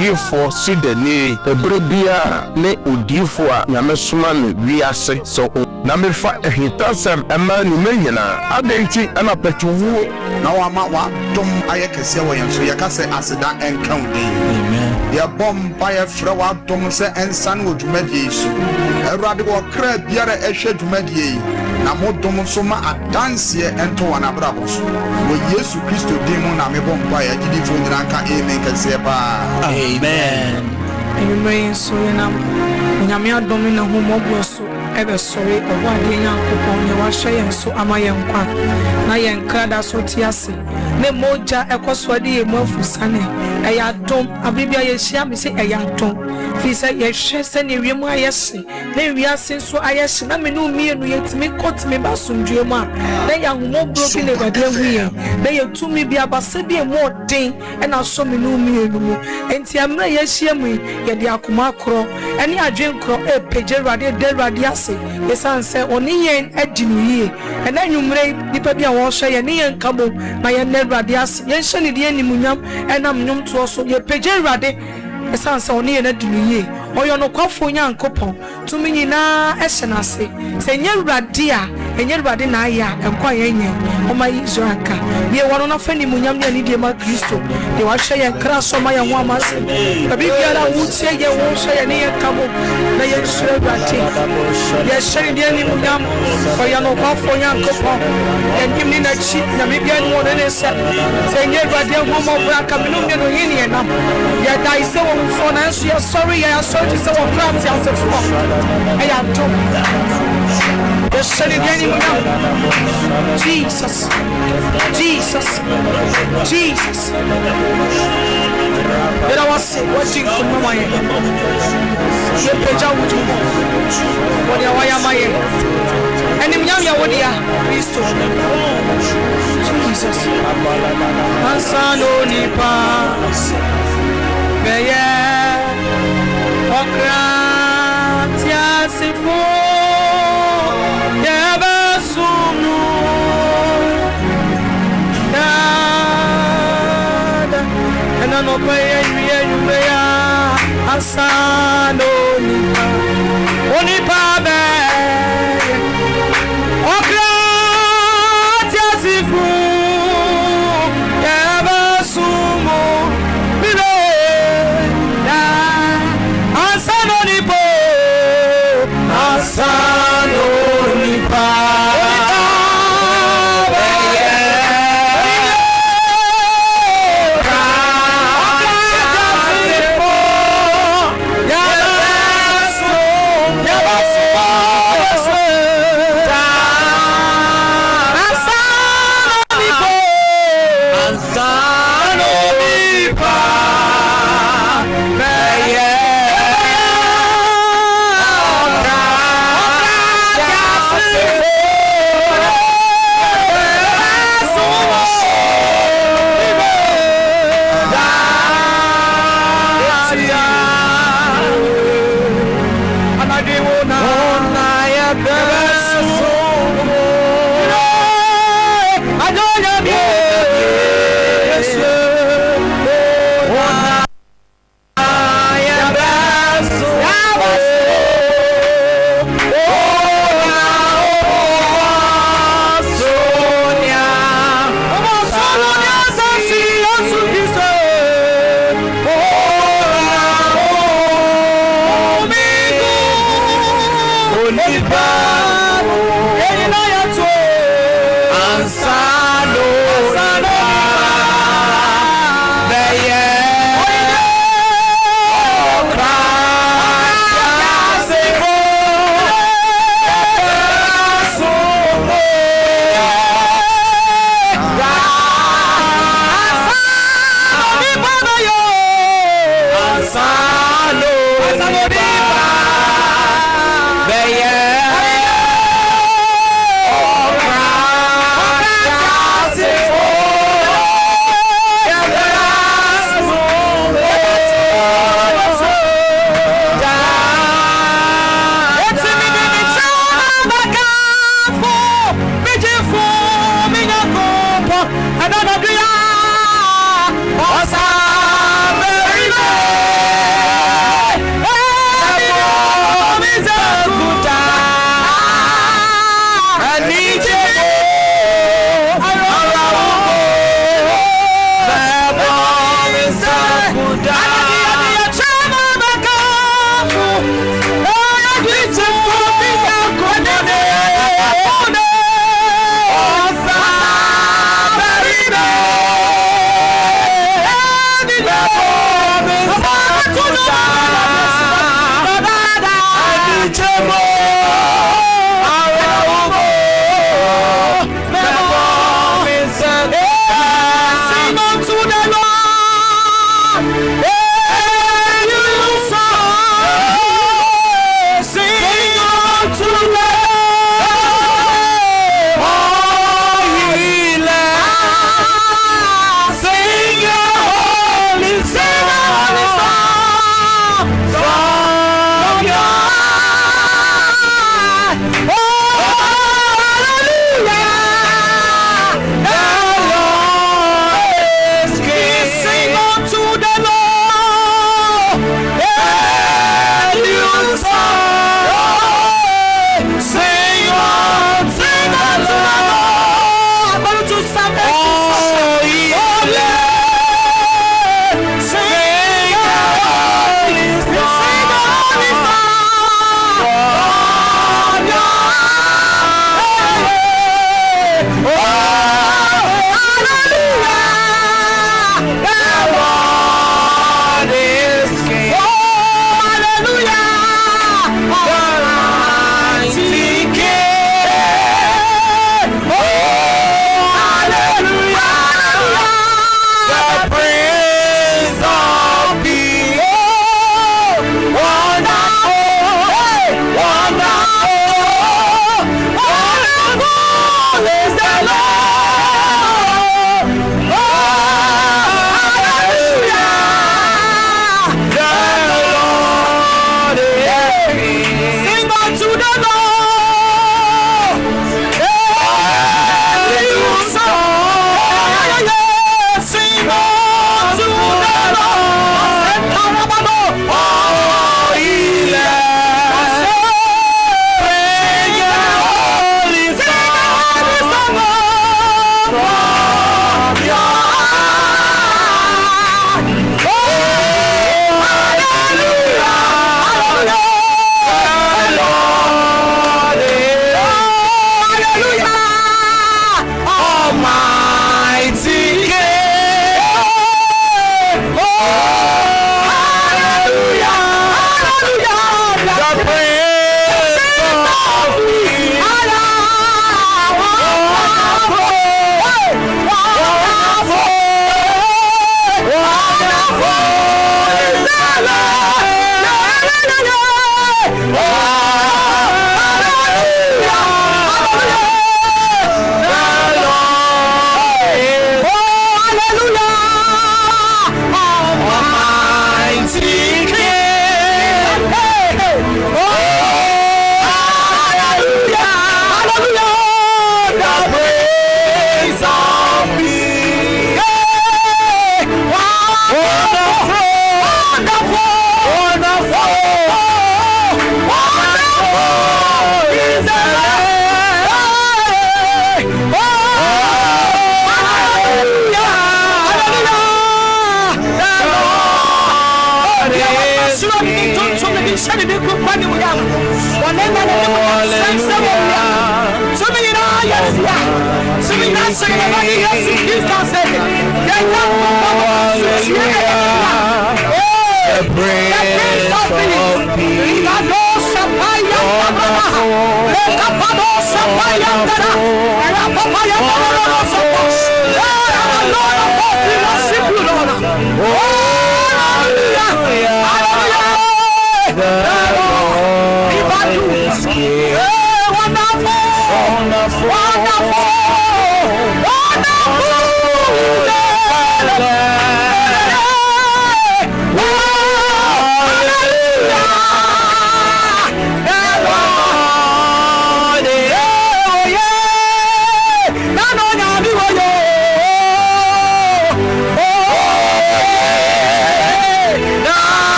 odifo Cedar ni ebrebia ne odifo a nyame soma no wiase so na mefa ehitansem ema ni menyina adenti ana petwo na wa ma wa dom ayekese wo yenso yakase aseda enkaudi amen ya bom pa ye fra wa dom se ensan wo dwumadi yesu erade wo kra biara ehwe dwumadi yi na modom so ma adanse ento wana brabo so wo Yesu Kristo din mu na me bom pa ya gidi fo nyina ka amen kase ba amen amen so yana nyame adom na homobo so ebe sori owade Nyankopon ne wahwe yen so amayenkwa na yenkra da so tiase ne moja ekosode ye mafusane eyadom abibia ye hia me se eyadom fi se ye hwe se ne wiemu ayese ne wiase so ayese na me no mienu yetimi kotimi basundue mu a na ya homobro bi ne bade huye na ye tumi bi abase bi emo den na so me no mienu mu enti amra ye hia mu ye de akoma kro ene adwen kro pejerade derade ase yesanse oni yen adinuyie ena nwumre nipa bi a wo hwe ye ne yen kamo na ye nerade ase yen hye ne de animunyam ena mnyum to so ye pejerade yesanse oni yen adinuyie oyo no kwafo Nyankopon tumi nyina ehyenase se nyerade a enyerade na aya enkwa yenye oma Israelka ye wono na fani munyam ne ani de ma Kristo de wa hwe ye kra so ma ye ho amase abi biara wutie ye wo hwe ye ne ye kamo na ye Israelate ye hye de ani munyam oyo no kwafo Nyankopon enyim ni na chi na me bia ni wono ne se nyerade ho mo bra ka me no me no yini enam ye dai se wo fo na so ye sorry ye to say what crafts as a flock. I am told the Son of Jesus, Jesus, Jesus. But I was watching from my head. You put out with you. What am I? And in Yamia, what you are, Jesus. Ansano Nipa. Okratia sifo yabasunu dada ena no paye yuya asano nipa be okratia sifo yabasunu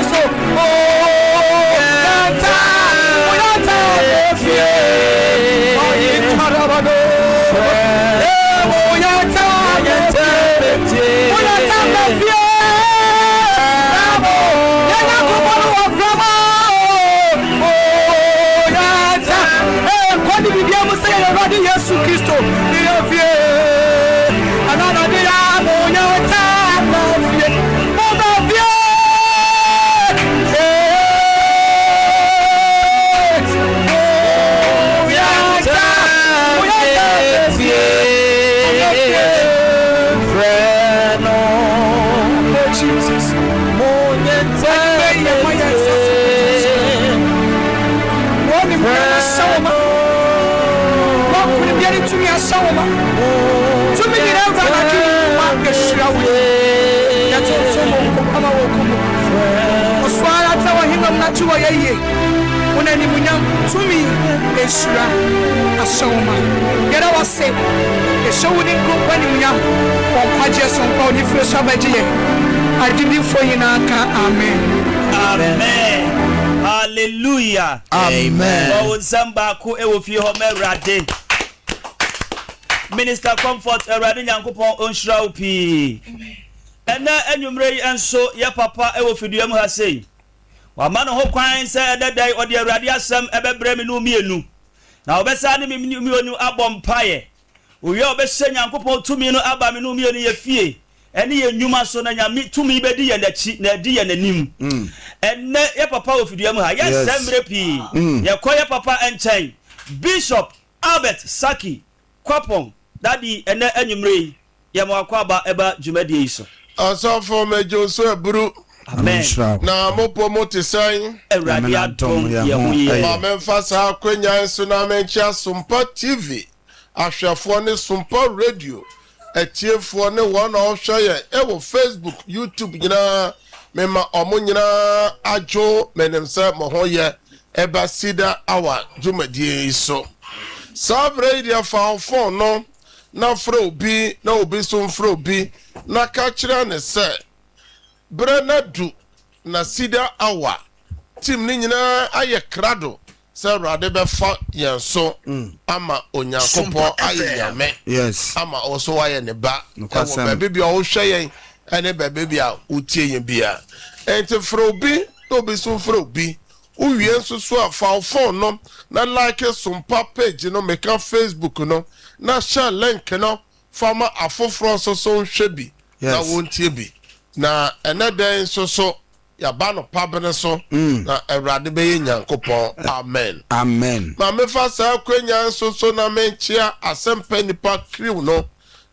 So yɛde tumi asawoma tumi nyina mfa na tumi ma kɛhyira wo yɛtonto mo ama wɔ kumu ɔsoara ta wɔ hemam na kye wɔ yɛyie wo na animuonyam tumi ɛhyira asawoma yɛda wɔ se yɛhyɛ wo ne nkurɔpɔ animuonyam wɔ nkwagyeɛ so nkwa wo ne firi so abɛgye yɛ adedifo nyinaa ka amen. Amen. Hallelujah. Amen. Oh, Sompa ko ewo fi ho merade. Minister Comfort erade Nyankopon onhyira wo pi. Ena enwumre yi enso ye papa ewo fiduam ha sei. Wa ma no ho kwan se ededai ode erade asem ebebre me no mienu. Na obesa ne me mienu abom paye. Oye obese Nyankopon tumi no aba me no mienu ye fie. Eni ye nyuma so na nyame tumi bedi ye nachi na di ye nanim enne ye papa ofiduam ha ye semre pi ye koye papa enchen Bishop Albert Sackey Kwapong daddy enne anwumre ye mo akwaba eba dwumadi iso asafo mejo so eburu amen na mopo motisan eradi atom ye huye ma memfasa akwanya nso na menchia Sompa TV ahwefo ne Sompa Radio etiefo ne one ohweye ewo Facebook YouTube nyina mema omo nyina ajo menemse mohoye eba Cedar hour dwumadie iso sabre dia fa phone no na fro obi na obi so fro obi na ka kire ne se bre na du na Cedar hour team ni nyina aye krado se rade be fa yenso ama onyankopon ayame yes ama oso waye ne ba bebe bia o hwe ene bebe bia utie yen bia enti frobi to be so frobi uwie nso so afa phone no na like Sompa page no meka Facebook no na share link no fama afofro so hwe bi na wontie bi na ene den so ya ba no pabene so na Ewrade be Nyankopon amen amen ma me fa sa kwenya so na menchia asempa nipa crew no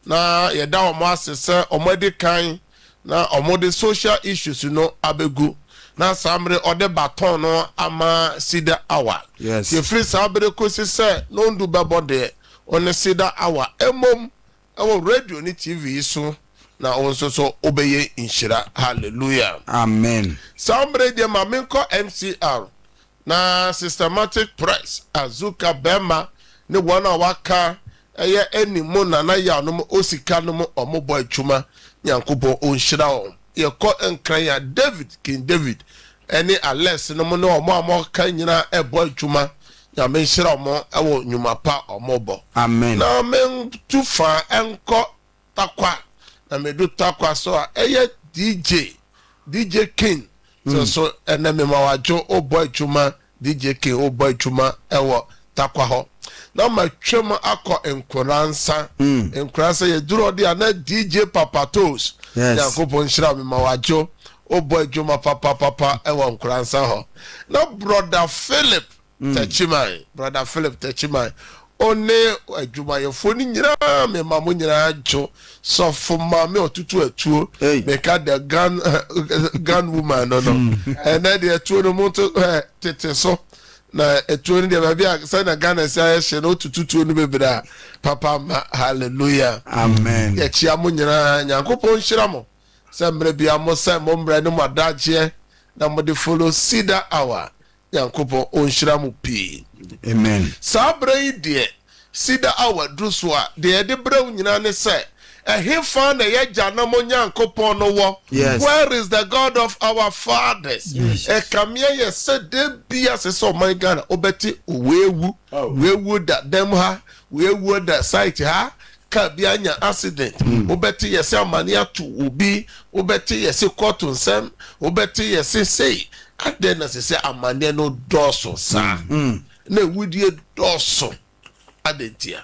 na ye da omo asese omodi kan na omodi social issues no abegu na samre ode baton no ama Cedar hour yes ye free sabre kosi se no ndu bebode on Cedar hour emom ewo radio ni TV so na onso so obeye inshira hallelujah amen sambre de mamenko MCR na systematic press azuka bema ne wana waka eye enimo na ya no osika no omobo atwuma Nyankopon onhyira on ye ko enkran ya King David ene Alex no mo no omo ka nyina ebo atwuma ya me hyira omo ewo nyuma pa omobo amen na men tufa enko takwa na medu takwa so eye DJ King so eneme mawajo oboy chuma DJ King oboy chuma ewo takwa ho na ma twem akọ enkuransa ye duro dia na DJ Papatos Yakobon shira me mawajo oboy chuma papa ewo enkuransa ho na brother Philip Techimai one adwuma ye foni nyira me mamu nyira jo so fuma me otutu atuo me ka the gun woman no and then the atuo no monto tete so na atuo ni de bia say na Ghana say she no otutu no bebira papa hallelujah amen ye chia mu nyira Nyankopon hyira mo say mbre bia mo say mo mbre no madaje na mo de follow Cedar hour Nyankopon onhyira mo pi amen sabre de Cedar hour druswa de braw nyina ne say hefa na ye jana mo Nyankopon no wo where is the God of our fathers kamia ye said de bia se so my God obeti wewu da dem ha wewu da site ha ka bia nya accident obeti ye se amania to obi obeti ye se court nsem obeti ye se say adena se amania no doso sa na wudie doso adentia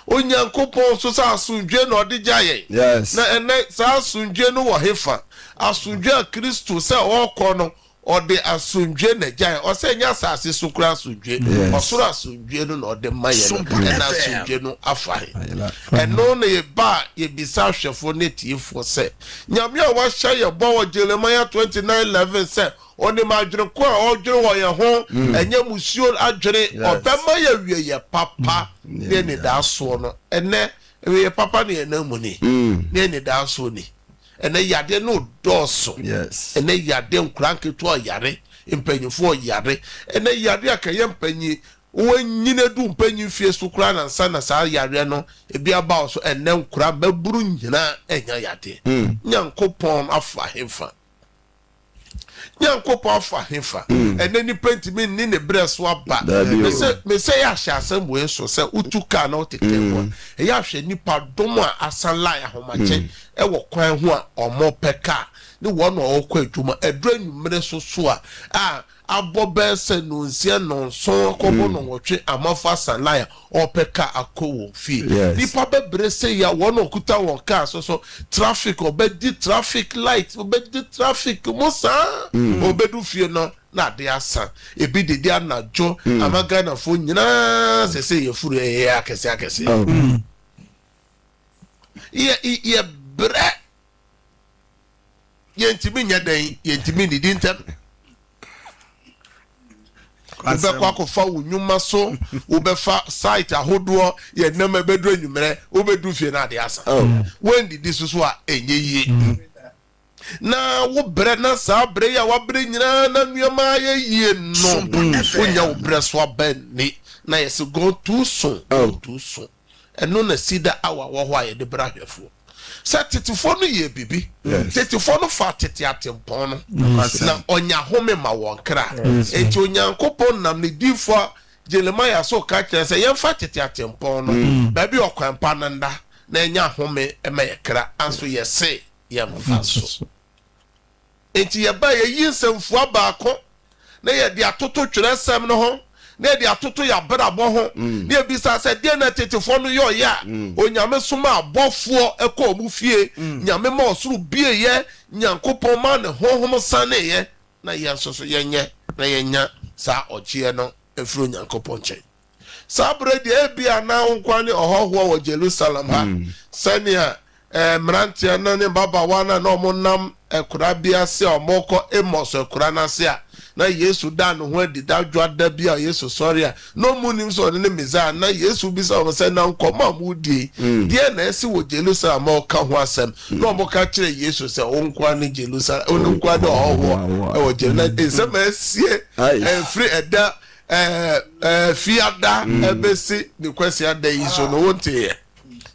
Onyankopon so sa asundwe na odijaye na ene sa asundwe no wo hefa asundwe a Kristo se okọ no ode asundwe na jaye o se nya asase so kura asundwe osoro asundwe no na ode maye no na asundwe no afahe eno na ye ba ye bisa hwefo ne tiefo se nyame a wa hya ye bo Jeremiah 29:11 se on the margin or draw your home, and your monsieur adjure or Bama ye papa, then it does one, and then we papa near no money, then it does only. And then yard no dorsal, yes, and then yard them crank it to a yare, in penny for yare, and then yardia can penny. When you do penny fears to crown and son as I yareno, it be about so and then crab brunina and yayate. Young coupon of him for young coupon for him for and then you paint me in the breast swap back. Me say I shall some way so say Utuka not take one. A yash nipa doma as a liar home a check, a walk one or more per car. The one or quite to my a drain menace so Abobe se no nsia no so kobo no wotwe amafa sanlaya opeka akowo fi nipa bebre se ya wono okuta won car so traffic obedi traffic light obedi traffic musa obedu fie no na de asa ebi de dia najo amaga na fo nyina se ye furu ye akese ye bre yentimi nyadan yentimi ni dintem Ubekwa kofa unyuma so ubefa site ahodo ye nam ebedu enumere obedu fie na de asa when did this so a enye yi na wo bre na sa bre ya wa bre nyina na nuama ye yie no onya wo bre so aben ni na yes go too soon eno na Cedar hour wo ho aye de bra hwefo Satifo no ye bibi Satifo no fa tete atempon no na onya home ma won kra enti onyankopon nam ne difo Jeremiah so ka kire se ye fa tete atempon no ba bi okwampa nda na enya home e ma ye kra anso ye se ye mfa so enti ye ba ye yinsemfu abaako na ye de atoto twere sem no ho na de atoto ya brabo ho na ebisa se de na tetefo no yo ya onyame soma abofo ekọ mu fie nyame ma osuru bie ye nyankopon ma ne honhom sane ye na ye soso yenye na yenya sa ochie no efro nyankopon che sa bredi ebia na nkwane ohoho wo Jerusalem ha sania mrantia na ne baba wana na omonam ekura bia se omoko emos ekura na se a na Yesu dan ho adida dwada bia Yesu sorry a no munim so ne meza na Yesu bi so se na nkoma mudi die na esi wo Jerusalem o ka ho asem na omoka kire Yesu se onkwa ne Jerusalem onkwa de oho e wo Jerusalem esem esie free eda fiada ebesi ne kwesi ada yiso no wonte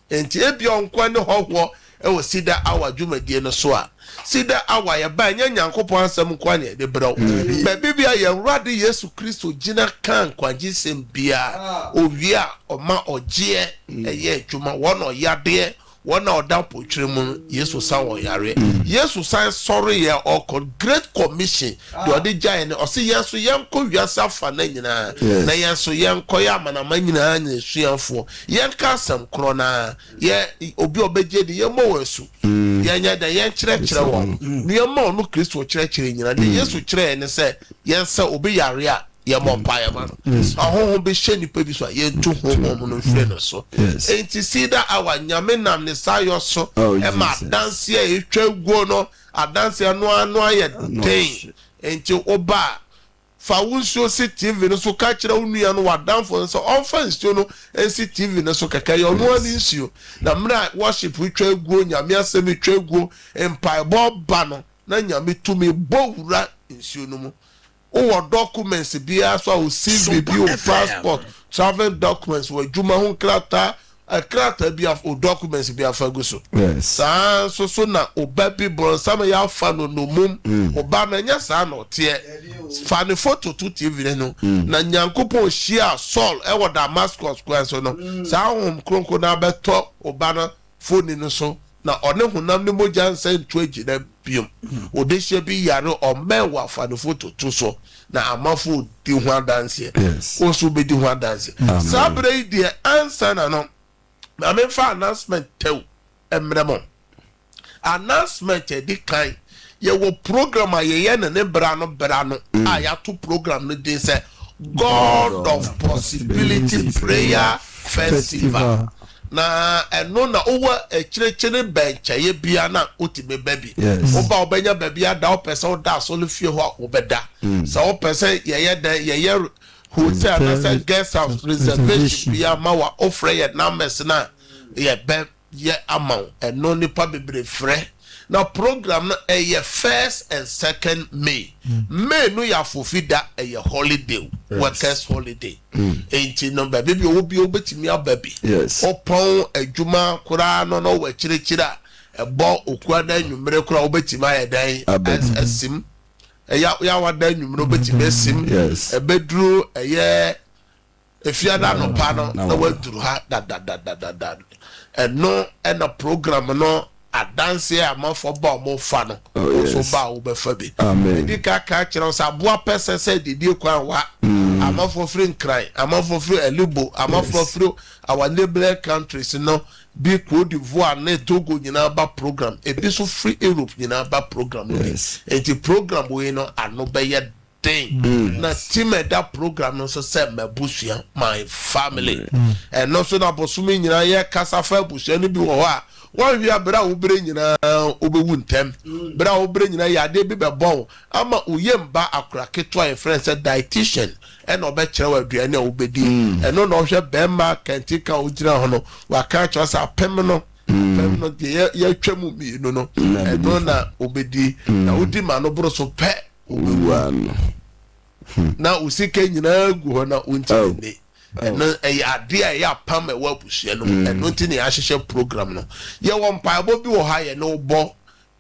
enti ebi onkwa ne hoho e wo Cedar hour dwumadie no so a Cedar hour ya ba nya nyankopon asem kwa ne de braw ba bibia ye wrade Yesu Kristo gina kan kwagye sem bia owia oma ogie eye adwuma wono yade wona oda potwere mu Yesu san wo yare Yesu san sorry ye o great commission de ode giant o se yenso yenko wiasa fa na nyina na yenso yenko ya mana manyina nya suanfo yenka asem kro na ye obi obeje de ye mo wasu yenya da yen kyerɛkyerɛ won nuama no Kristo kyerɛkyerɛ nyina de Yesu kyerɛ ne se yensa obi yare a ye mo pae ma ahoho be hye nipa bi so a ye tu hoho no mfre no so enti Cedar hour nyame nam ne sayo so e ma dance e etwa guo no adanse no anu aye den enti oba fa wunso si TV no so ka kyerɛ onua no wadanfo so onfansuo no ensi TV no so kaka ye ono ani nsuo na mra worship etwa guo nyame asem etwa guo empire ba no na nyame tumi bowura nsuo no mu o documents bia so o CV bi o passport travel documents we juma ho krata a krata bia o documents bia fagu so sa so na oba bi bronsam ya fa no mum oba na nya sa na ote fa ne photo to TV no na nyankopon hia Saul e wo Damascus kwan so no sa hom kronko na beto oba na phone no so na one hunam ne moja nsa ntu agina biom odehye bi yare o mewa fa no photo to so na amafo di ho adanse oso be di ho adanse sabre die answer na no na me fa announcement tew emremo announcement di kan ye wo program ye na ne bra no a ya to program no dey say God of Possibility Prayer Festival na eno na owa ekyirechire benchaye bia na otime baby oba obenya baby ada opese oda so le fie ho obeda so opese ye hotel na say guest house reservation bia ma wa ofre ye numbers na ye be ye amount eno nipa bebre frɛ na program na first and second May. May no ya fofida holiday, workers holiday. Enti no baby obi obetimi ababi. Yes. Opon adwuma kura no we chirechira ebo okuada nwumere kura obetimi ayedan asim. Ya wada nwumere obetimi asim. Yes. Ebedru efiada no pa no na waduru ha da. No and a program no a dance here among for bomb fan also bow befabi. Amen. The catch us a boa person said the dear kwa I'm off for free cry, I'm off for free a lubo, I'm off for free our neighboring countries, big Cote d'Ivoire, ne Togo in our program, a piece of free Europe in our program. Yes. And the program we know are no better thing. Na team that program no so say my bushia, my family. And no so na posumi nyina ye kasa fa bushia ni bi wo ha. One we abra obre nyina obewu ntem. Bra obre nyina ya de bi be bon. Ama uyemba akra ketwa e friend say dietitian. And obe kire wa aduane a obedi. Eno no hwe bema kentika ogira ho no. Wa ka cho sa pem no. Pem no de ye twam mi no. Eno na obedi. Na odi ma no bro so pe. Na usike nyina gu ho na untine eno ade a ya pam e wa busia no eno ntine ya hyehyɛ program no ye wo mpaabo bi wo ha ye no bo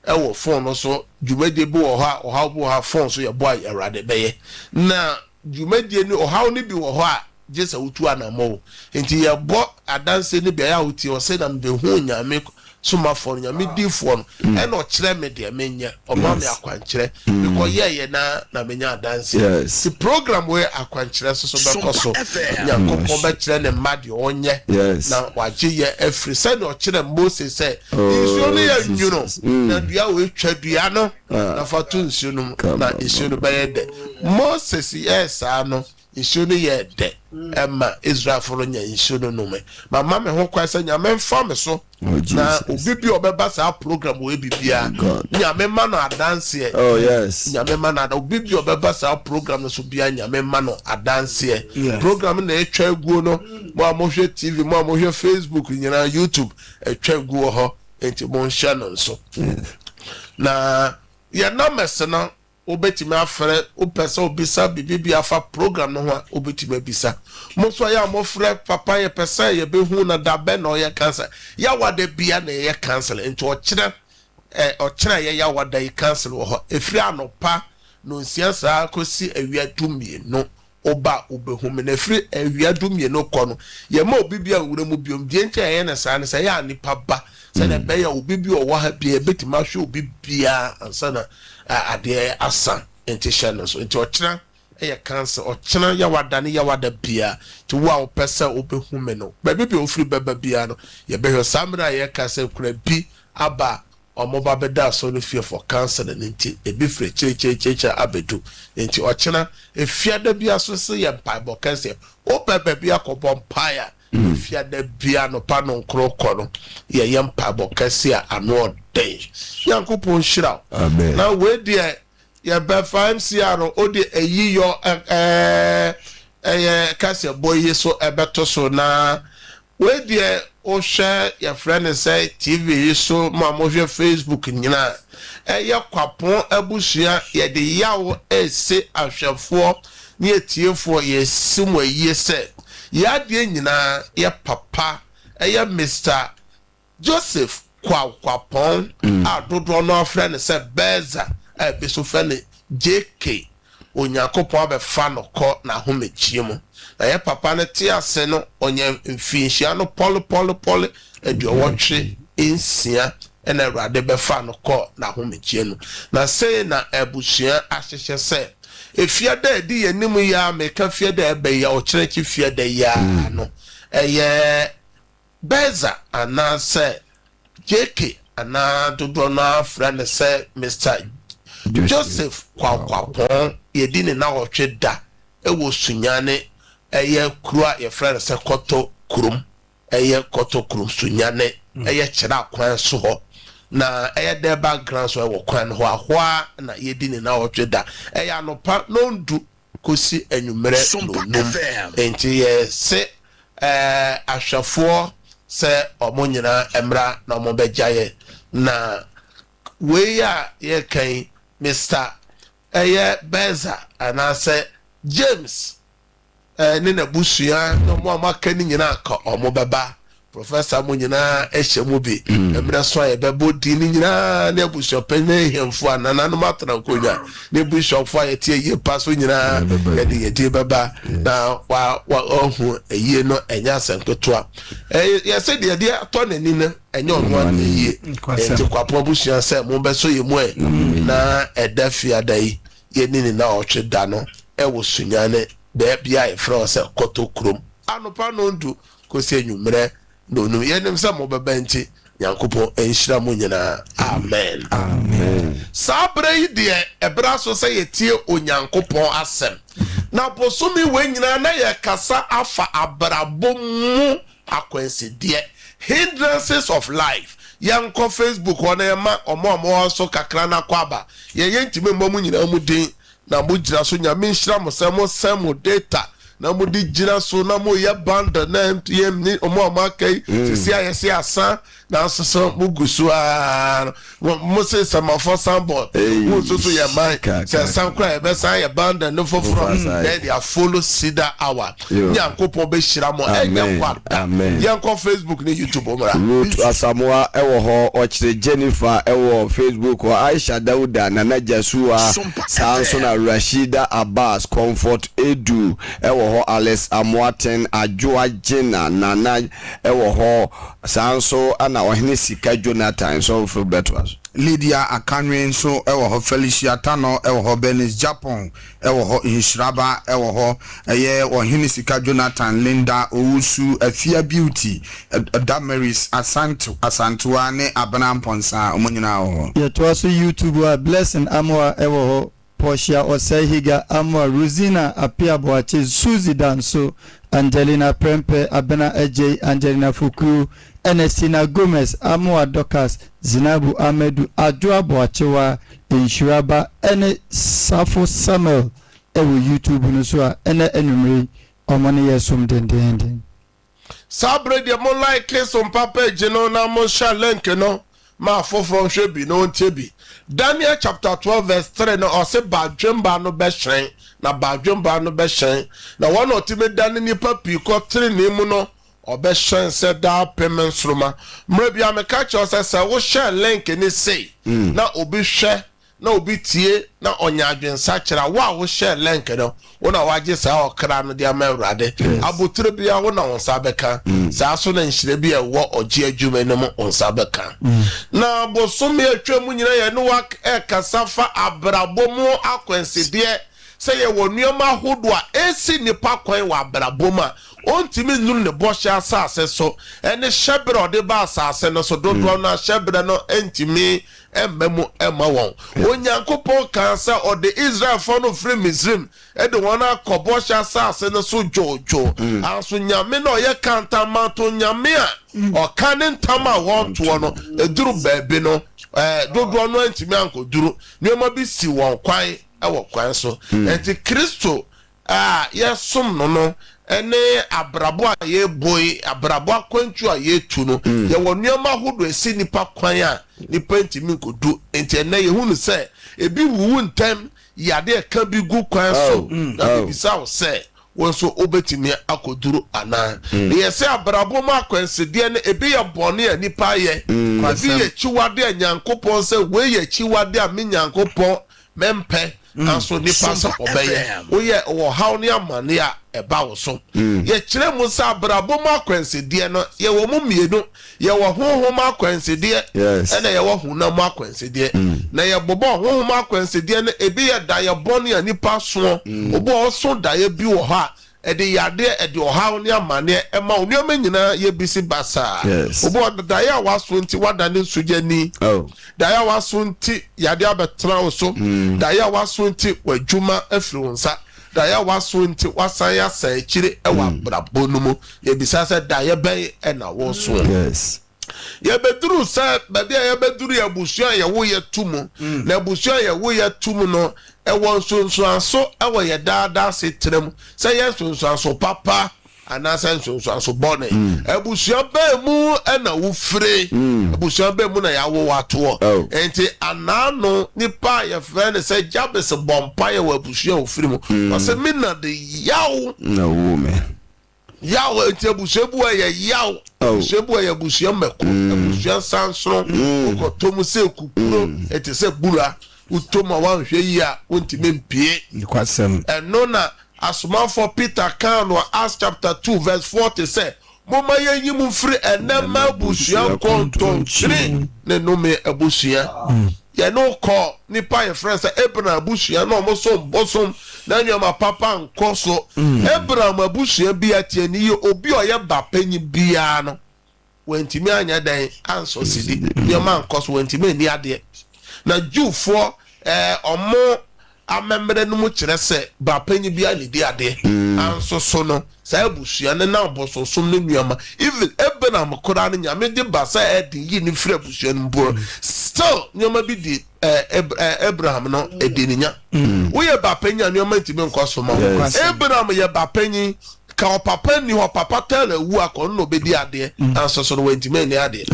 e wo phone no so dwumade bi wo ha o ha bo ha phone so ye bo a erade beye na dwumade ni o ha ni bi wo ho a jesa utu anamo enti ye bo adanse ni bi ya uti o se na mbe hu nyame suma for nyame di for no e no kire me de menye o ma me akwankyere because ye na menya adanse the program we akwankyere so be koso nyankopon be kire ne made onye na waje ye every say no kire Moses say isu no ya nyuno na dua we twadua no na fatu nsu no na isu no be ye de Moses yes ano isu no ye de Emma Israel for nya isu no me mama me ho kwasa nyame mfa me so na obibi obeba sa program we bibia nyame ma no adanse nyame ma na obibi obeba sa program so bia nyame ma no adanse program na etwa aguo no mo amohwe TV mo amohwe Facebook nyina YouTube etwa aguo ho enti mo nhya no so na ya na mesena obetime afre opesa obisa bibi afa program no ho obetime bisa mo so ya mo frɛ papa ye pesa ye behu na da be no ye cancel ya wada bia na ye cancel enti ochira ye ya wada ye cancel wo ho efri anopa no nsiasa akosi awia dumie no oba obehu me na efri awia dumie no kɔ no ye ma obibi anwura mu biom die ntia ye na sa ne sa ya nipa ba se na be ya obibi o wa ha bia betima hwe obibia ansana ade asa enti shano so enti ochira e cancer ochina ya wadane ya wada bia ti wa opesa obehu me no ba bi ofri baba bia no ye behwe samra ye kasa kura bi aba omoba beda so no fear for cancer na enti e bi fre cheche abedu enti ochina e fiada bia so se ye mpaibo cancer o baba bia ko bompire fiada bia no pa no kroko no ye mpaibo cancer ano den yankopon shira amen na we dia ya be 5 CR o de eyi yo kase boy so ebeto so na we dia o share your friend say TV so ma mo hwe Facebook nyina kwapon abusua ye de yawo ese ahwefo ne etiefo ye simwa yi se ya de nyina ye papa Mr. Joseph Kwapong adodo no friend say Beza be so friend JK Onyakopon be fa no ko na homechie mu na ye papa ne te ase no onye mfinhia no polo eduowotwe ensia ena awrade be fa no ko na homechie no na sei na abusua ahyehye se efiada edi yenimu ya meka fiada ebe ya okyereki fiada ya no Beza ana se JK ana dodo na friend say Mr. Joseph Kwapong yedini na otwe da ewo sunyane kura ye friend say koto kurum eye kotokru sunyane eye kyera kwan so ho na eye de background so wo kwan ho ahoa na yedi ni na otweda eye anopa no ndu kosi enwumere no enti ye se ahwafo se omonyina emra na omobegyaye na we ya ye kan Mr. Beza anase James ni na busua no mo amaka ni nyina ka omobeba Professor mo nyina ehye bi emre so ye bebo di ni nyina na busua pene hemfo anana no matran konwa ne bishop fo ye tie ye paso nyina ye di beba na wa ohu eye no enya senkotoa ye se de de ato nani na enye onwa na eye enti kwapo busua se mo be so ye mu na edafia dai ye nini na otweda no wo sunyane be bia e fro se kotokrom anopa no ndu kosi enwumre no no yenim se mo beba nti Yankopon enhyira mo nyina amen amen sabre de ebra so se yetie onyankopon asem na bosomi we nyina na ye kasa afa abrabom akwansi de hindrances of life yanko Facebook ona ema omo so kakra na kwaba ye yentime mbom nyina mu den na mo gira so nya menhyira mo se mo data na mo di gira so na mo ye band na yem ni omo amakai sisi ayese asa na so mo gusu a mo se sama for sample mo so ye man se san kra e be san ye band no foforo then they follow Cedar hour Yankopon be hyira mo amen yanko Facebook ni YouTube omra root asamoa ewo ho ochire Jennifer ewo Facebook o Aisha Dauda na Najasua Sanso na Rashida Abbas Comfort Edu ewo ho Alex Amwaten Ajoa Jena Nana ewo ho Sanso ana ohene Sika Jonathan so for better Lydia Akanwe so ewo ho Felicia Tano ewo ho Benis Japan ewo ho Inshraba ewo ho eye ohene Sika Jonathan Linda Owusu Afia Beauty Damaris Asantua ne Abana Mponsa omonyina ho ye to so YouTube Blessing Amwa ewo ho Portia Osehiga Amwa Rosina Apiaboache Suzy Danso Angelina Prempe Abena AJ Angelina Fuku Enestina Gomez Amwa Dokas Zinabu Amedu Adwa Boachewa Inshiraba ene Safo Samuel ewu YouTube nusua ene enumri omoni yesum dendenden sabre de mo like Sompa page no na mo share link no ma foforo hwebi no ntebi Daniel chapter 12 verse 3 no ose badwemba no be hyen na badwemba no be hyen na one otime dan nipa piko 3 ni mu no obe hyen se da payment sroma mrebia me catch us say wo share link ni say na obi hwe na obi tie na onya adwensa kira wo share link no wona waje sa okra no dia mawrade abotire bia wona wonsa beka sa so na nhire bia wo oje adwuma no mo wonsa beka na bosomi atwam nyina ye no wa kasafa abrabom akwenside se ye wonuoma hodo a esi nipa kwan wa abrabom a ontimi num ne bosha asase so ene shebre ode ba asase no so dodo na shebre no entimi emmemu emma won onyankopon kansa ode Israel for no free Misrim e de wona kobosha asase no so jojo anso nyame no ye kanta manto nyame a o kanen tama won to no eduru baabi no dodo no entimi ankoduru nyoma bi si won kwan ewo kwan so enti Kristo yesom no ene abrabo a ye boy abrabo akwantu a ye tu no ye wonuoma hodo esi nipa kwan a nipa ntimi kodu enti ene ye hunu se ebi wuwu ntem yade e ka bi gu kwan so na bisa wo se wonso obetimi akoduru ana ye se abrabo ma kwansede ne ebi ye bone a nipa ye ebi ye chiwade a Nyankopon se we ye chiwade a me Nyankopon mempe anso nipa sa obeye oye wo haw ne amane a eba wo so ye kire mu sa brabo ma kwansede no ye wo mu mienu ye wo honhom akwansede ene ye wo hunam akwansede na ye bobo honhom akwansede no ebi ye da ye bone a nipa so obo so da ye bi wo ha ede yade ede ohaw ne amane ema onioma nyina ye bisi basa obo da ya waso nti wada ne sujani da ya waso nti yade abetra wo so da ya waso nti wadwuma afiri wonsa da ya waso nti wasan ya sa ekire e wa brabo no mu ye bisa se da ye ben e na wo so yes ye beduru sa baby ye beduru ya busua ye wo ye tumu na busua ye wo ye tumu no e won so anso e wo ye daada se trem se ye so anso papa anasa so bone ebusua ba mu na wo fire ebusua ba mu na ya wo wato enti anano nipa ye friend say jabes bompa ye wo ebusua wo fire mu o se me na de yaw na wo me yaw enti ebusua bu ye yaw ebusua bu ye ebusua meko ebusua sanso ko tomu se kukuro enti se bura utoma wa hwe yi a wonti mempie kwasem eno na asoma for Peter kan no Acts chapter 2 verse 40 say moma yenyi mu free enema busua kontontri ne no me abusua ye no call nipa ye friend say Abraham abusua no mo so bosom na nyoma papa nkoso Abraham abusua bi atiani ye obi oye bapanyi bia no wentimi anya dan anso sidi nyoma nkoso wentimi ni ade na Jewfo omo amembre no mu kire se ba panyi bia ne di ade anso so no sa abusua ne na boso so no nuama even Abraham kora no nyame de ba sa edi yi ni frɛ abusua no mbo still nyama bi di Abraham no edininya wo ye ba panyi nyama ntimi nkoso ma Abraham ye ba panyi ka papa ni ho papa tell wu akon no be di ade anso so no wentimi ni ade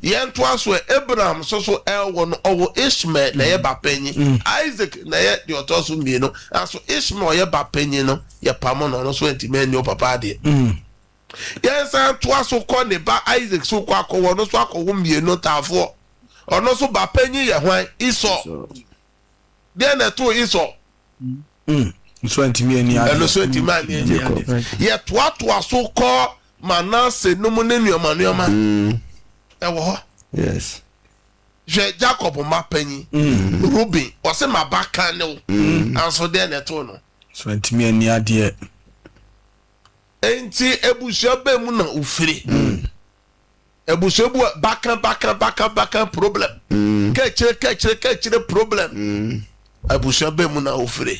ye nto aso Abraham so elwo no owo Ishmael na ye ba panyi Isaac na ye di otoso mieno anso Ishmael ye ba panyi no ye pamo no so wentimi ni o papa ade ye san to aso ko ne ba Isaac so ko akwo no so akwo mieno tafo ono so ba panyi ye hwan Esau de na to Esau so ntimi ani ade no so ntimi ani ade ye to so ko Manase no mu ne nuama ewo ho yes je Jacob ma panyi Ruben o se ma baka ne anso de na to no so ntimi ani ade enti ebusua ba mu na ufiri ebusua bu baka problem ka chire problem abusua be mu na ofire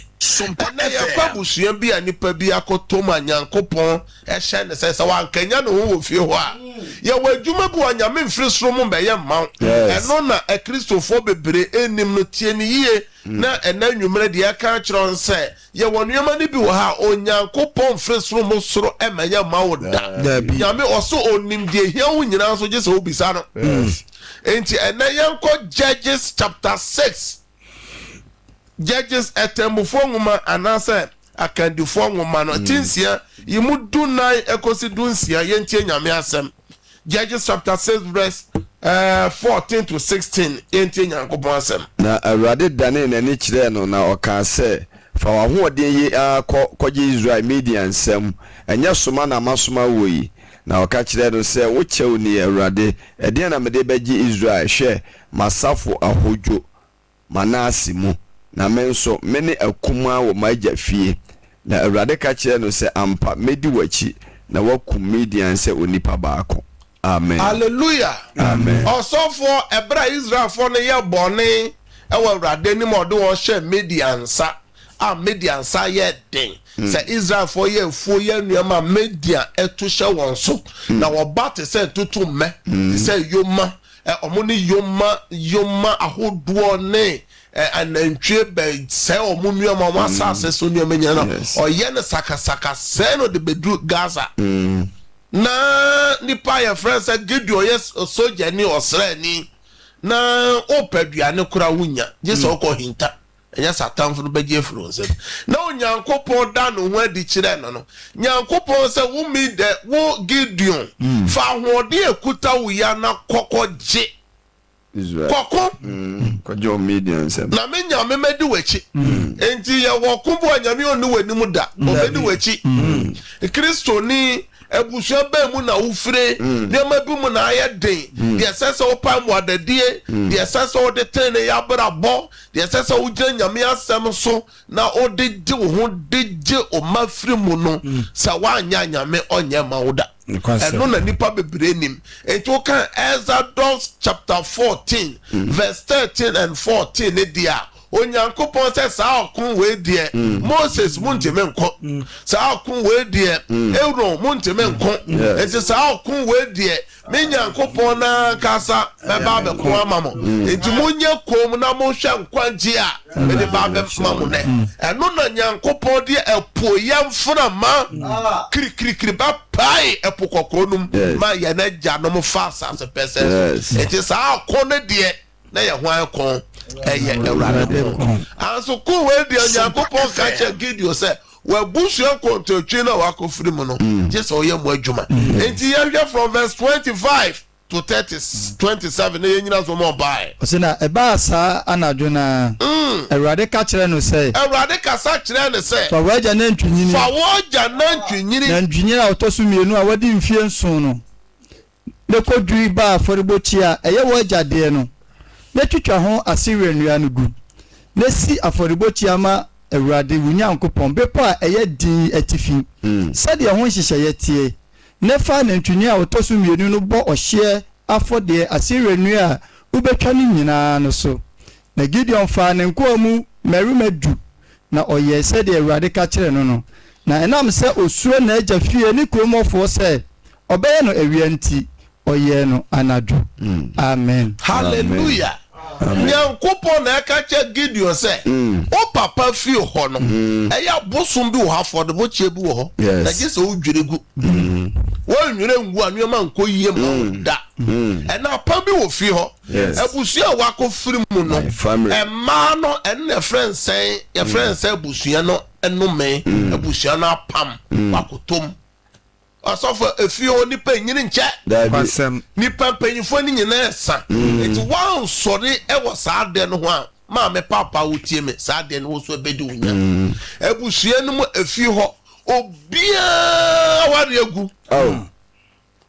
na ya kwa abusua bi anipa bi akotom anyankopon ehye ne se wankanya no wo fie ho a ya wadwuma bi wanyame mfiri soro mu be ye ma eno na Kristofo bebre enim no tie ni yie na enanwumre de aka kiro nse ye wonuama ni bi wo ha onyankopon mfiri soro mu soro emanya ma wo da nyame oso onim de hia wo nyina so je se obisa no enti enayanko Judges chapter 6 Judges etembufo nguma anase akandifo nguma no tinsia yimu dunai ekosi dunsia yentie nyame asem Judges chapter 6 verse 14 to 16 yentie nyankopon asem na awrade dane na ni kire no na oka se fa wa ho ode yi koje Israel media nsem enya soma na masoma woyi na oka kire no se wo chew ni awrade ede na mede beji Israel hwe masafo ahojo Manase mu na menso mene akuma wo magya fie na awrade ka kire no se ampa medi wachi na wakum median se onipa baako amen hallelujah amen osofo ebra Israel fo ne ye bone e wa awrade ni mo de wo hye mediansa mediansa ye den se Israel fo ye fo ye nuama media eto hye won so na wo bate se tutu me se yoma omuni yoma ahodo ne anantwe be se omunuama wasase so nuama nyana oye ne sakasaka se no de bedu Gaza na nipa ya friends Gideon yes soldier ni osrani na opadua ne kura wunya je se okọ hinta enya satanfo no beje fronsem na onyankopon da no ho adi kire no nyankopon se wo mi de wo Gideon fa hode ekuta wo ya na kokoje Israel koko kojo median sem na menya memedi wachi enti ya wo kumbu anyame onu wanimu da obedi wachi Kristo ni ebusua ba mu na ufire nema bi mu na ayeden de sese opa mu adadie de sese ode tene ya brabo de sese ugye nyame asem so na ode di ho de gye o mafiri mu no sa wanya nyame onye mawuda eno na nipa bebre nim ento kan Exodus chapter 14 verse 13 and 14 ne dia onyankopɔn sɛ saa ɔko wei deɛ Moses muntime nko saa ɔko wei deɛ Aaron muntime nko enti saa ɔko wei deɛ me nyankopɔn na kasa bɛba bɛko ama mo enti monye kom na monhwɛ nkwagye a mede ba bɛma mo nɛ ɛno na nyankopɔn de ɛpoyɛ mframa kirikirikiri ba pai ɛpo kɔkɔɔ num ma yɛ na gya no mo fa asase pɛsɛ enti saa ɔko no deɛ na yɛ ho akɔ ɛyɛ Awurade ko anso ko wei deɛ nyankopɔn ka kyɛ Gideon sɛ wabusua kontotwe na wakofiri mu no just oyɛ mo adwuma enti yɛhwɛ from verse 25 to 27 na yɛnyina so mo bae osina eba saa anadwo na Awurade ka kyerɛ no sɛ Awurade kasa kyerɛ no sɛ fa wagya na ntwinyini fa wagya na ntwinyini a ɔtɔ so mienu a wadi mfie nson no ne koduri ba afɔrebɔkyi a ɛyɛ wagya deɛ no ne twitwa ho Assyria nnua no gu ne si afɔrebɔkyi ama Awurade wunyankopɔn bepo a ɛyɛ din atifi sɛdeɛ ho nhyehyɛ yɛtie ne fa na ntwini a ɔtɔ so mienu no bɔ ɔhyeɛ afɔdeɛ Assyria nnua a wobɛtwa no nyinaa no so na Gideon fa ne nkoa mu mmarima du na ɔyɛ sɛdeɛ Awurade ka kyerɛ no no na ɛnam sɛ osuo na agya fie ne kuromɔfoɔ sɛ ɔbɛyɛ no awia nti ɔyɛ no anadwo amen hallelujah nyankopɔn na ɛka kyɛ Gideon sɛ o papa fie hɔ no ɛyɛ bosom bi wɔ hɔ afɔrebɔkyɛ bi wɔ hɔ na gye sɛ wodwere gu wɔnwere ngu a nneɛma nkɔ yie ma da ɛna pa bi wɔ fie hɔ abusua a wakɔfiri mu no ɛmaa no ɛne yɛfrɛ nsɛn abusua no ɛnome abusua no apam wakɔtom asɔfo efie hɔ nipa nyini nkyɛ nipa mpanyinfo ni nyina ɛsa eti wɔn sɔre ɛwɔ saa de no ho a maame papa wotie me saa de no so ebedi wonya abusua no mu efie hɔ obiara wari egu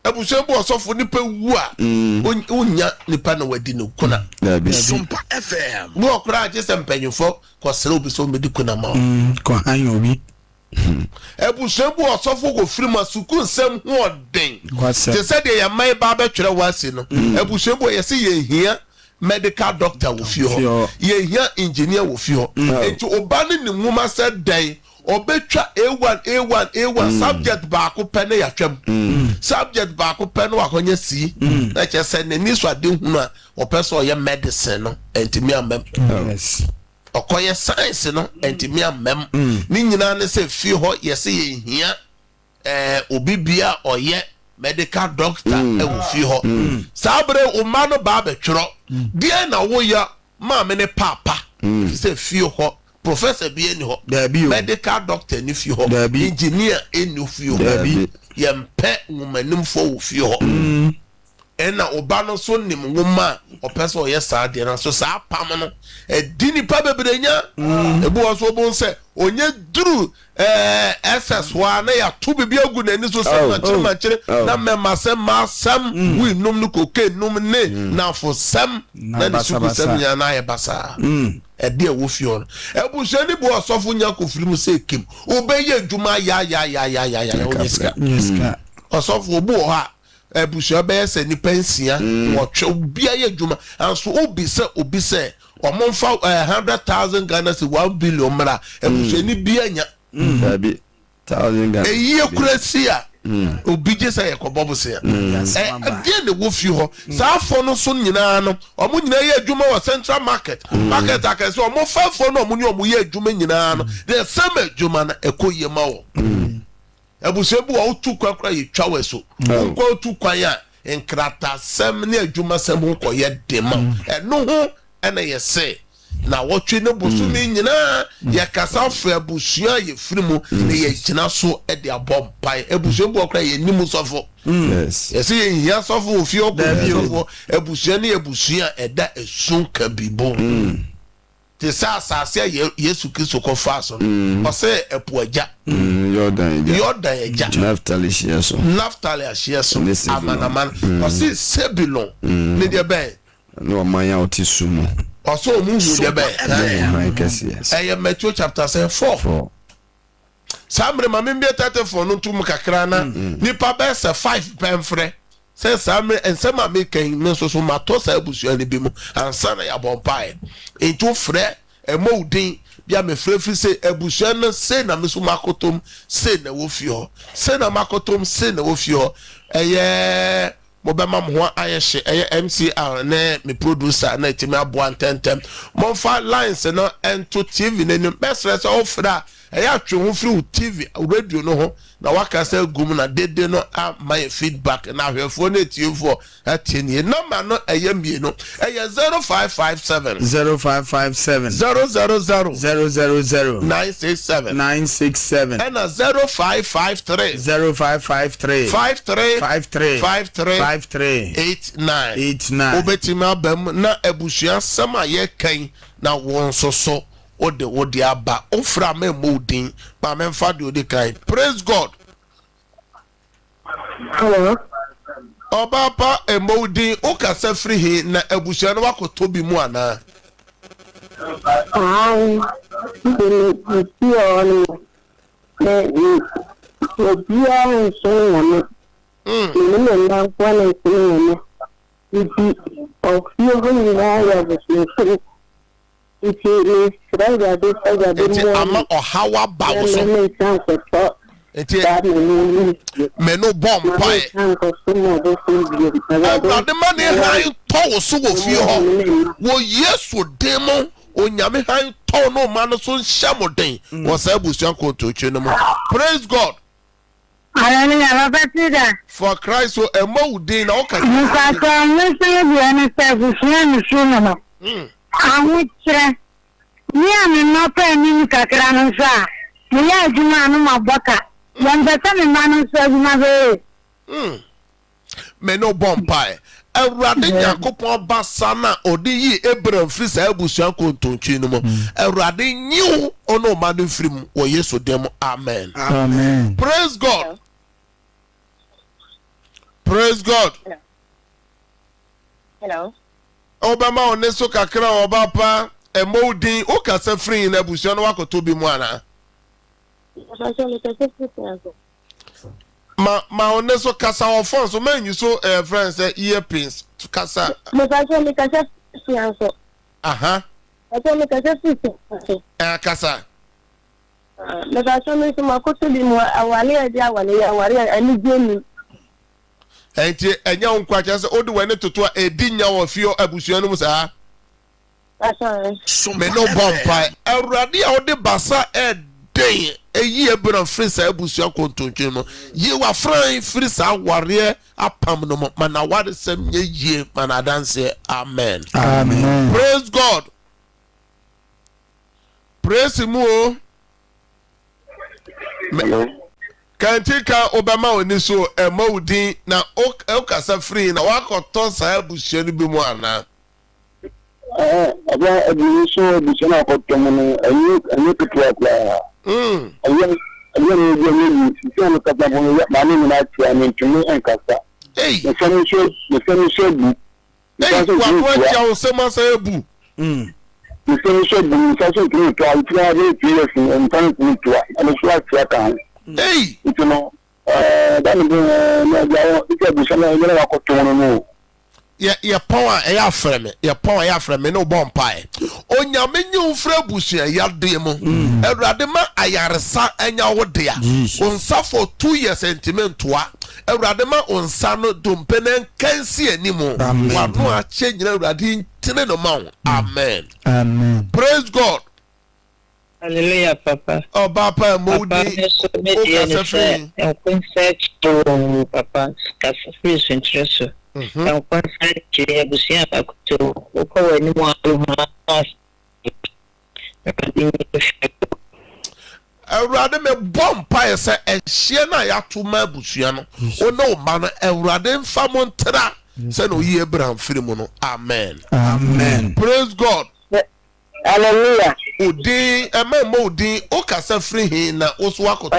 abusua bo asɔfo nipa wu a wonya nipa na wadi no kuna Sompa FM no okra agye sɛ mpanyinfo kɔsere obi so medi kuna ma kɔ han obi ebusembu osofo go firi masuku nsem ho odin te said ye mai ba betwere wase no ebusembu ye se ye hia medical doctor wo fi ho ye hia engineer wo fi ho enti oba ne nwuma said dan obetwa A1 subject ba ko pe ne yatwam subject ba ko pe no akonya si na che se ne ni so ade hunu a opeso ye medicine no enti mi amem yes okoye science no entimi amem ni nyina ne se fi ho yese ye hia obi bia oye medical doctor e wo fi ho sabre o ma no ba betwero dia na wo ya ma me ne papa se fi ho professor bi eni ho medical doctor ni fi ho engineer eni fi ho yempe womanimfo wo fi ho ena oba no so nim nwoma opese o yesa de na so sa pam no edini pa bebrenya ebu wo so bon se onye duru SS1 na ya to bibia gu na ni so ma chire na memasem masam wi num no koke num ne na fo sam na ni su sam nya na ye basa ede wo fio no ebu se ni bu osofo nya kofiri mu se kim obeye adwuma ya onyeska osofo obu ha ebusua be se ni pensia wotwe bia ye dwuma anso obi se omomfa 100,000 Ghana se 1 billion mra ebusua ni bia nya dabi 1,000 Ghana eye kurasia obi je se ye kobobo se ya dia ne wo fi ho sa afo no so nyina no omo nyina ye adwuma wo Central Market akase omo fafo no omo ni omo ye adwuma nyina no the same adwuma na ekoye ma wo ebusebu wa otu kwakra yetwa weso ko otu kwan ya enkrata sem ne adwuma sem ho koye dema eno ho ena yese na wotwe ne bosumi nyina ya kasa fo abusua ye firimu ne ye gina so e de abompai ebusebu okra ye nimu sofo yes yesi ye hia sofo ofi okofo abusua ne abusua eda esun kabibo te sa asase Yesu Kristo ko fa so o se epuaja Yordan eja Naftali ashieso amanaman o se Sebulon ne de be no manya otisumu o so mu hu de be Matthew chapter 4 samre ma membe 34 no tum kakra na nipa be se 5 pemfre se samre ensema me kan me so mato sa abusua ne bi mu ansa na ya bompai ento frɛ Emodin bia me frefri se ebusua no se na me so makotom se na wo fie se na makotom se na wo fie eye mo be ma mo ho ayehye eye MCR na me producer na etimi aboa ntentem mo fa lines no ento TV nenim besre se ofra eye atwe ho firi TV radio no ho na waka se gum na dede no my feedback na hwefo na etiefo atienie number no eye mienu eye 0557 0557 000 967 and 0553 53 obetima bam na ebusua sama ye kan na won soso ode aba ofra me modin ba me fa de ode kan. Praise God. Hello. Obapa emodin o kasa free he na ebusua no wakoto bi mu ana. Ama ohawa bawo so meno bomb pai the man high to so wo fie ho wo yesu demo onyame high to no man so shamoden wo sa busuan konto twe no mo. Praise God. Hallelujah, Cedar. For Christ so emodin na o ka meno bompire Ewurade Yakopon basana odi yi Abraham free sa abusuan kontontwe no mo Ewurade nyiw ono ma no frim wo Yesu dem. Amen. Amen. Praise God. Praise God. Hello. Obama oneso kakra obapa emodin o kasa free na abusuan wakoto bi mu ana. Ma oneso kasa of phone so man you so friends earpins to kasa. Aha. Kasa. Enti enya unkwa chase odi wene toto edi nya wo fio abusua no musa. Me no bompa Ewurade a odi basa den eyi ebran frisa abusua kontontwe no ye wa fran frisa aware apam no mo mana wade sem nye yie mana dance. Amen. Amen. Praise God. Praise him o. Kantika Obama oni so emodin na o kasa free na wakoto sa abusua no bi mu ana. Aba ebi so bi so na koto mo no anyi pitwa kwa. Ayen ni si no kata mo ya ma ni na tia ni tumi enkasa. Hey. The same should be. Hey, what you say must ebu. The same should be so to try to and thank me to and it's like that. Hey, you know, that is the same I got to know. Your power ya frame, your power ya frame no bompire. Onyame nyu fra busua ya demo. Ewurade ma ayaresa enya wo dia. Onsa for 2 years sentimentoa. Ewurade ma onsa no dompene kansi animo. Wano a change na ewurade ntene no ma. Amen. Amen. Praise God. Hallelujah, Papa. Oh, Papa, Moody. Papa, free interest. And one side, Busia, Ewurade me bompa se ehie na ya to ma busua no o no ma no Ewurade mfa mo ntra se no yi Abraham firi mu no. Amen. Amen. Praise God. Hallelujah. Odi emma odi o kasa firi hin na o so akoto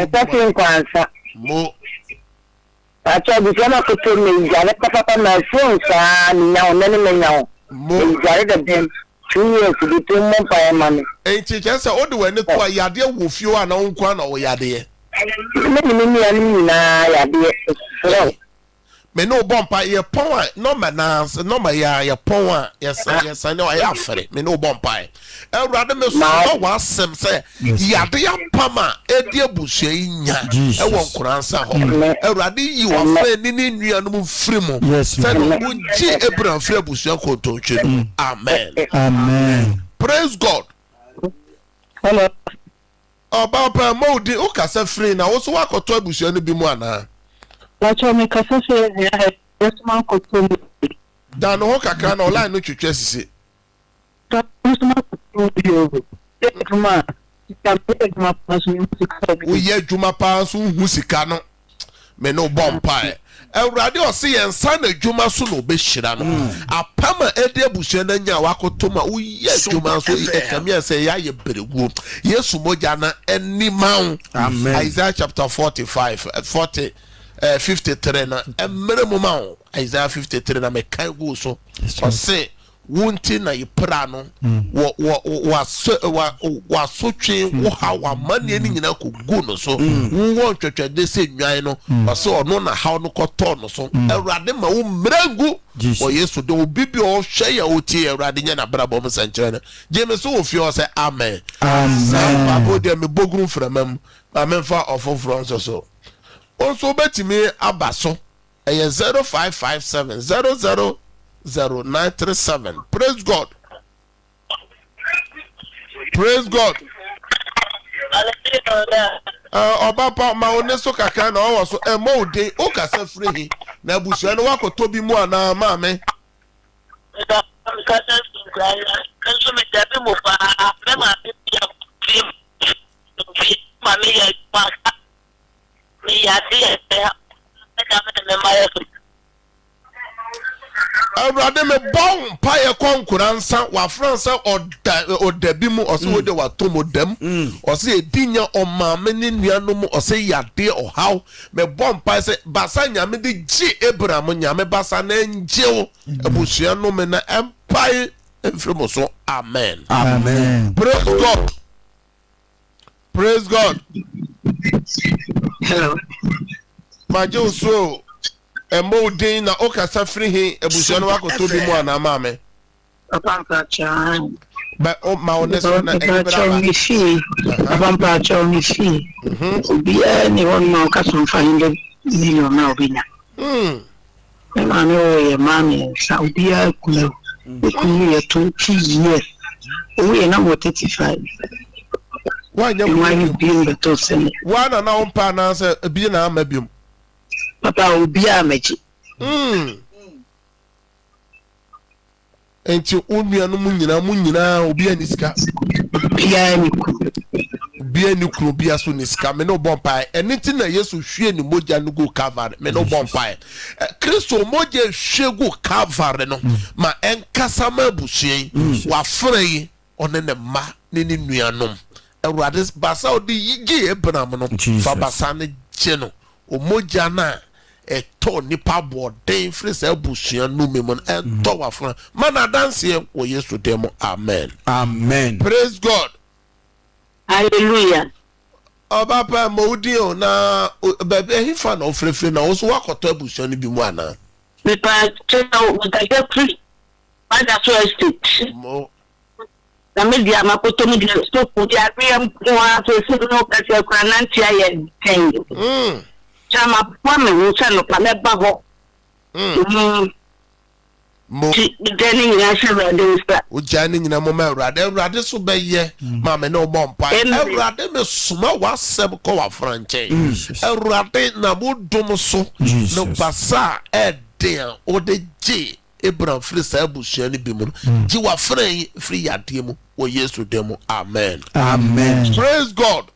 mo Acha bisema kutumia jale papa na funsa nyao nene menyao mo jale da dem 2 years bitu mo pa mane enti kese o de wani to yade wo fio ana nkwa na wo yade me ya ni na yade me no bompa ye pon no manance no ma ya pon yes no ya afere me no bompa Ewurade me so wa asem say yade ya pama edi abusua nya e won kuransa ho Ewurade yi wa fa ni nua no mfiri mu say no ji Abraham firi abusua ko to twe amen Amen. Praise God. Hello. Papa Modi o kasa free na wo so wakoto abusua no bi mu ana Lacho me kasa free ya esma ko to dan ho kakra na online no twetwe sisi we adwuma pa so hu sika no me no bompa Ewurade o se yensa na adwuma so no be hira no apama ede abusua na nya wakoto ma wo ye adwuma so ekamia se ya ye berewu Yesu moja na animawo Isaiah chapter 53 na emere mu ma Isaiah 53 na me kan go so o se wunti na yipra no wa sotwe wo ha wa mane ni nyina ko gu no so wo twetwede se nwan no o se ono na ha no koto no so Ewurade ma wo mrangu o Yesu de obibi o hwe ya oti Ewurade nya na brabo mo sankyere na je so wo fi o se amen babo de me bogru framam amen fa ofofro so also betimi abaso eye 0557 0937. Praise God. Praise God. Obapa ma oneso kaka na o so e mo de o kasa free na abusua no wakoto bi mu ana ma me Ewurade me bon pa ye konkuransa wa fransa odabi mu o se wo de wa tomodam o se edinya o maame ni nuanom o se yade o haw me bon pa se basa nyame de gi Abraham nyame basa na njewo abusua no me na empire enfremo so amen Amen. Praise God. Praise God. Hello. Majo so Emodin na okasa free he abusua no wakoto bi mu ana ma me Papa cha ba o ma oneso na ebra mi fi Papa cha mi fi bia ni won ma ka so $500 million na obinya ma me o ye ma me Saudi akulu ekunu ye 20 years o ye na 35 wanya mu bi mbeto sene wana na ompa na se bi na amabium Papa obi amaji enti onua no mu nyina obi anisika bia ni kru bia so nisika me no bompa eniti na Yesu hwie ni moja no go Calvary me no bompa Kristo moja hwie go Calvary no ma enkasa ma busuen wa frey one ne ma ne ni nuanom Ewurade basa odi yigi Abraham no fa basa ne je no o moja na eto nipa boden frisa abusua no memon ento wafra mana dance wo Yesu demo amen Amen. Praise God. Hallelujah. Obapa Moudio na bebe hifa na ofrefre na oso wakoto abusua no bi mu ana Pepa tell with a free Father so estate mo na media makoto media stop put ya am kwa so no ka se kwa nanti aye ten chama kwa me no cha no pa me ba ho mo deni ya se ba de sta o jani nyina mo ma Ewurade so be ye ma me no bompa Ewurade me suma wasem ko wa franche Ewurade na bodum so no basa eden o de ji Abraham free abusua ni bi mu ji wa free yade mu o Yesu demo amen Amen. Praise God.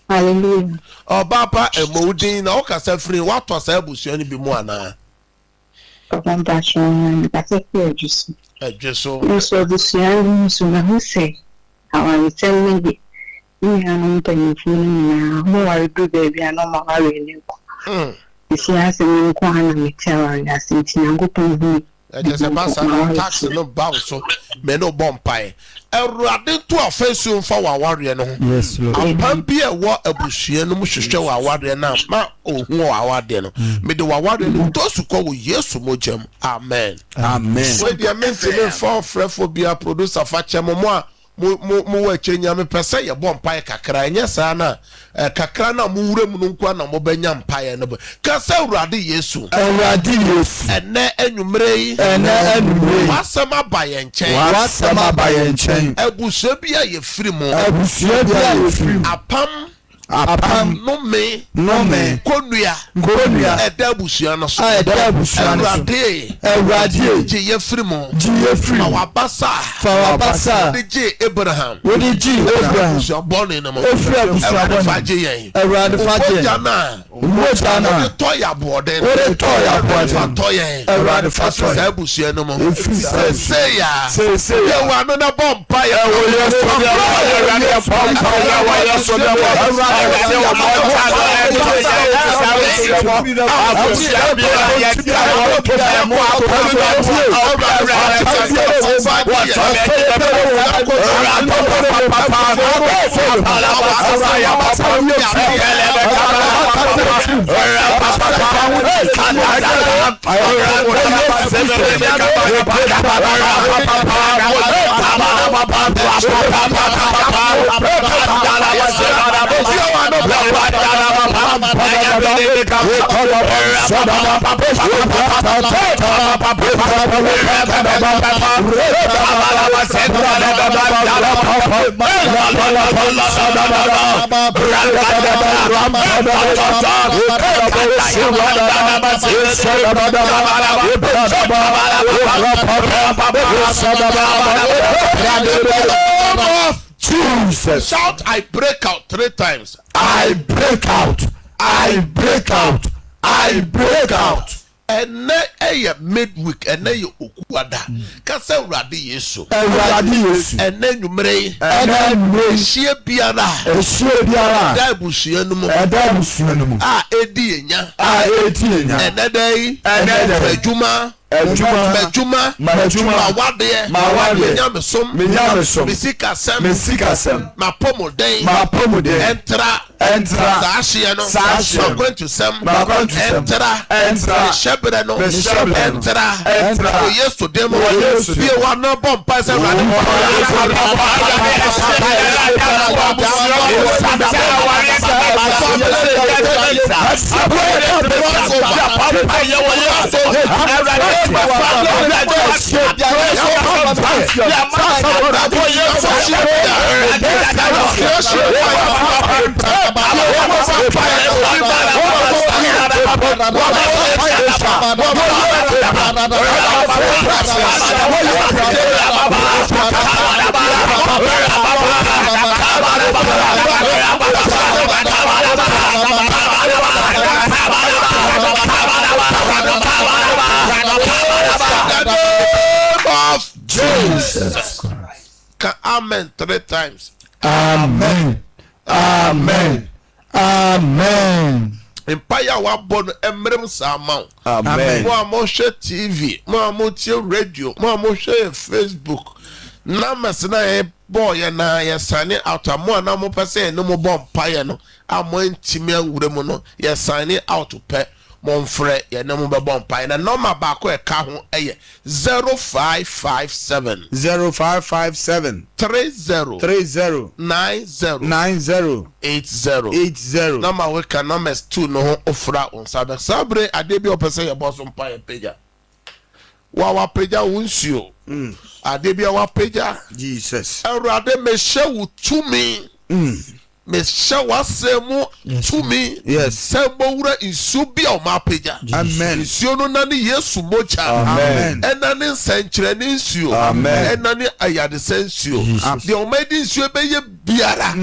hallelujah Obapa Emodin na okasa free wato asa abusua ni bi mu ana Papa Mbachon ka se fe jusu ejeso so abusua so na hu se awari tell me ni anu mpanyinfo na mo wari do baby ano ma wari ni ko isi ase ni ko ana me tell wari ase ti nyango pon hu just a basa no tax no bow so me no bompae Erade to afesu mfa wa aware no yes Lord apam bi e wo abusua no mu hwehwe wa aware na ma ohun wa aware no me de wa aware no to su ko wo Yesu mojam amen we dia mentime for frefo bia producer fa chemo mo a mo wa chenya me pese ye bompae kakra nya sa na kakra na mo wura mu no nkwa na mo benya mpae no ka sa Erade Yesu ene enwumre yi wasama baye nchen abusua bia ye firi mu apam no me konua eda abusua no so Erade je ye firi mu ma wabasa de je Abraham so born in mo Erade faje yen Mojana toya bode yen Erade faje abusua no mo say ya you wa no na bompa ya Jesus. Shout, I break out 3 times. I break out. I break out. I break out. And a midweek and then you ukuada. Kasa Erade Yesu. And then you may share biara. Dabusianumo. Edi nya. And that day. Mejuma wade nyamesom misika sem mapomoden entra saashie no makwantu sem entra shebre no entra Yesu demo bie wa no bompa se Erade Jesus Christ. Amen 3 times. Amen. Amen. Amen. Empire wa bon emrem sama. Amen. Mo amoshe TV, mo amotie radio, mo amoshe Facebook. Na mesna e boy na ye sane out amo na mo pese no mo bon empire no. Amo ntimi anwurem no ye sane out pe. Monfre ye na mo be bon empire na number ba ko e ka ho eye 0557 30 90 80 number we can numbers 2 no ofra on sabe sabre ade bi opese ye boss empire peja wa peja wunsuo ade bi wa peja Jesus Erade me shewu tumi me shawa semu tumi sembo wura insu bia o ma peja amen insu no na ni Yesu mocha amen enani nsenkyere ni insu amen enani ayade sensuo de o ma di insu ebeye biara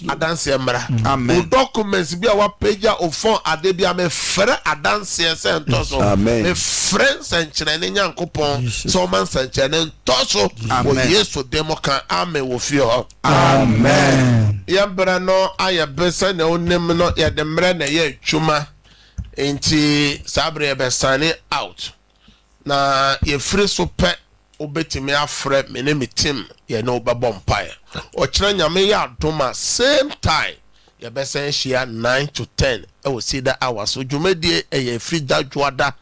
adanse emra amen documents bia wa peja o fon ade bia me frɛ adanse sentoso me frɛ nsenkyere ni Nyankopɔn so man nsenkyere ni ntoso o Yesu demoka amen wo fie ho amen yambra no aye besa na onem no ye de mre na ye twuma enti sabre be sane out na ye free so pe obetimi afre me ne metim ye no bebom pae o kire nyame ya adoma same time ye besen hia 9 to 10 e wo Cedar hours so dwumadie ye free dadwoada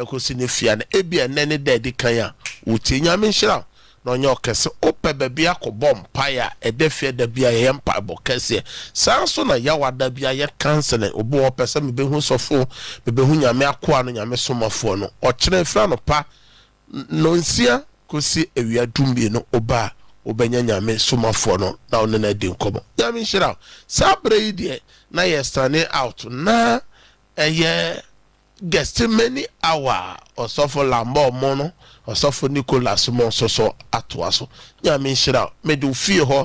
e ko si ne fia na ebia nene dedi kan ya wo tie nyame nhira na onye okese ope bebia akobom pae e defie da bia ye mpa bokese sanso na yawada bia ye cancel obo opese me behu sofo me behu nyame akoa no nyame somafo no o kire fra no pa no nsia kosi ewia dumbi no oba obenya nyame somafo no na ono na di nkomo nyame nhira sabre yi de na ye stane out na eye guest many hour osofo lambo mono osofo Nicholas mo so atoaso nyame nhira me do fie ho